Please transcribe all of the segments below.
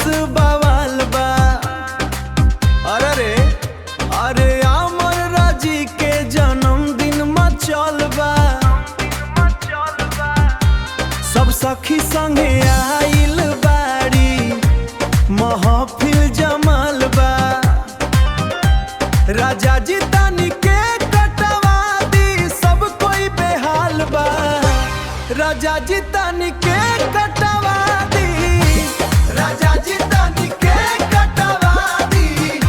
जुलूस बवाल बा। अरे रे अरे अमर राजी के जन्मदिन मचल बा। सब सखी संगे आइल बाड़ी महफिल जमाल बा। राजा जी तानी के कटवा दी सब कोई बेहाल बा। राजा जी तानी के कटवा दी, राजा जी तानी के कटवा दी,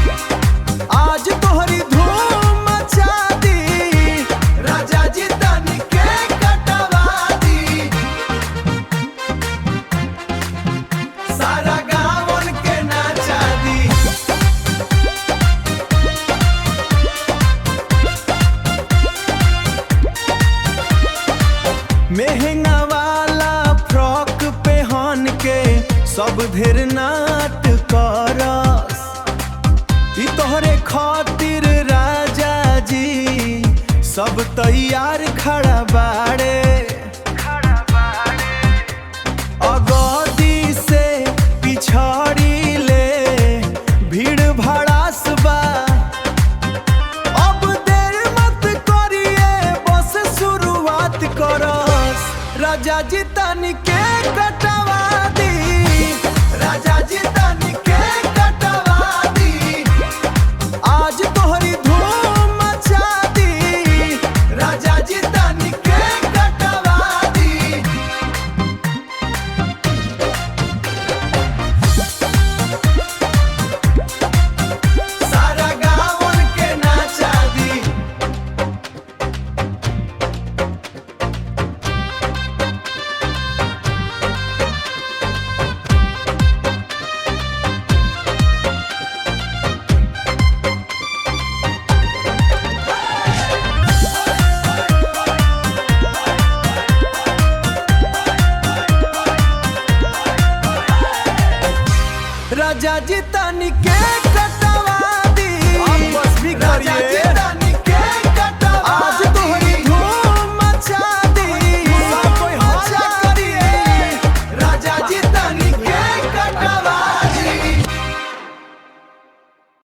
आज तोहरी धूम मचा दी। राजा जी तानी के कटवा दी, सारा गाँवन के नाचा दी। महंगा वाला फ्रॉक पहन के सब ढेर नाट करस। ई तोहरे खातिर राजा जी सब तैयार खड़ा बाड़े। अगदी से पिछड़ी ले भीड़ भड़ास बा। अब देर मत करिए बस शुरुआत करस। राजा जी तानी के कटवा दी, राजा जी